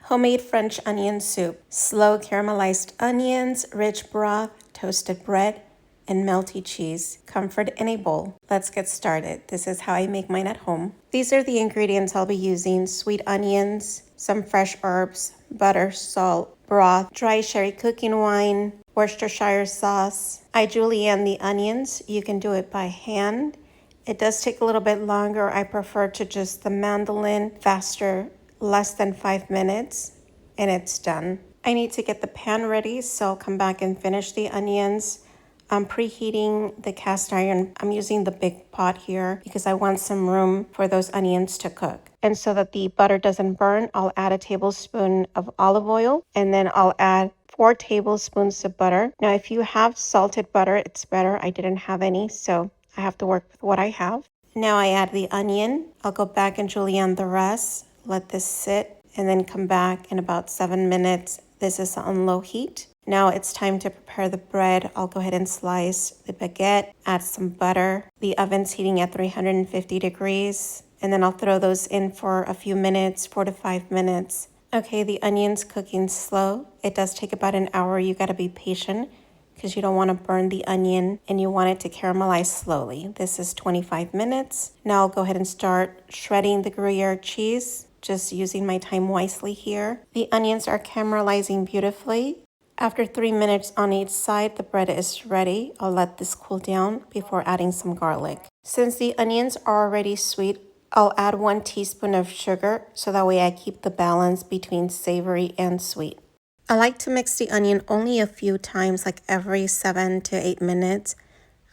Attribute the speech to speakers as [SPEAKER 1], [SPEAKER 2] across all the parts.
[SPEAKER 1] Homemade French onion soup. Slow caramelized onions, rich broth, toasted bread, and melty cheese. Comfort in a bowl. Let's get started. This is how I make mine at home. These are the ingredients I'll be using: sweet onions, some fresh herbs, butter, salt, broth, dry sherry cooking wine, Worcestershire sauce. I julienne the onions. You can do it by hand. It does take a little bit longer. I prefer to just the mandolin, faster, less than 5 minutes, and it's done. I need to get the pan ready, so I'll come back and finish the onions. I'm preheating the cast iron. I'm using the big pot here because I want some room for those onions to cook. And so that the butter doesn't burn, I'll add a tablespoon of olive oil, and then I'll add 4 tablespoons of butter. Now, if you have salted butter, it's better. I didn't have any, so I have to work with what I have. Now I add the onion. I'll go back and julienne the rest. Let this sit and then come back in about 7 minutes. This is on low heat. Now it's time to prepare the bread. I'll go ahead and slice the baguette, add some butter. The oven's heating at 350 degrees. And then I'll throw those in for a few minutes, 4 to 5 minutes. Okay, the onion's cooking slow. It does take about an hour. You gotta be patient because you don't want to burn the onion and you want it to caramelize slowly. This is 25 minutes. Now I'll go ahead and start shredding the Gruyere cheese, just using my time wisely here. The onions are caramelizing beautifully. After 3 minutes on each side, the bread is ready. I'll let this cool down before adding some garlic. Since the onions are already sweet, I'll add 1 teaspoon of sugar so that way I keep the balance between savory and sweet. I like to mix the onion only a few times, like every 7 to 8 minutes.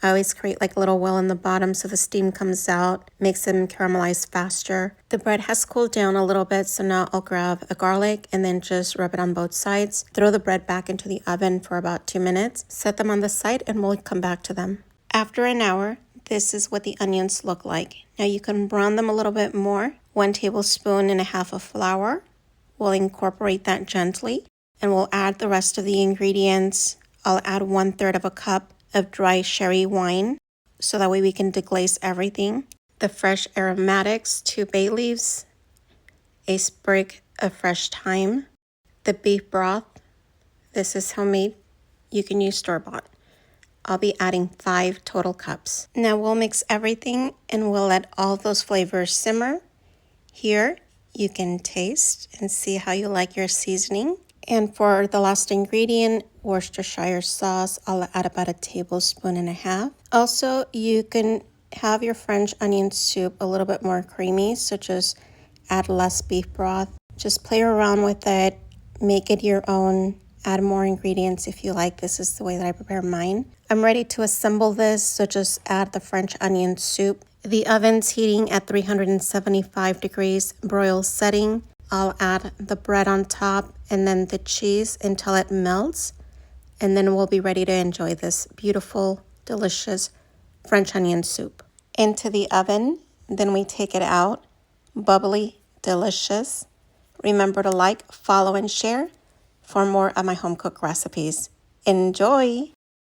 [SPEAKER 1] I always create like a little well in the bottom so the steam comes out, makes them caramelize faster. The bread has cooled down a little bit, so now I'll grab a garlic and then just rub it on both sides. Throw the bread back into the oven for about 2 minutes. Set them on the side and we'll come back to them. After an hour, this is what the onions look like. Now you can brown them a little bit more. 1 tablespoon and a half of flour. We'll incorporate that gently. And we'll add the rest of the ingredients. I'll add 1/3 of a cup of dry sherry wine so that way we can deglaze everything. The fresh aromatics, 2 bay leaves, a sprig of fresh thyme, the beef broth. This is homemade. You can use store-bought. I'll be adding 5 total cups. Now we'll mix everything and we'll let all those flavors simmer. Here you can taste and see how you like your seasoning. And for the last ingredient, Worcestershire sauce, I'll add about 1.5 tablespoons. Also, you can have your French onion soup a little bit more creamy, so just add less beef broth. Just play around with it, make it your own, add more ingredients if you like. This is the way that I prepare mine. I'm ready to assemble this, so just add the French onion soup. The oven's heating at 375 degrees, broil setting. I'll add the bread on top and then the cheese until it melts. And then we'll be ready to enjoy this beautiful, delicious French onion soup. Into the oven, then we take it out. Bubbly, delicious. Remember to like, follow, and share for more of my home cooked recipes. Enjoy!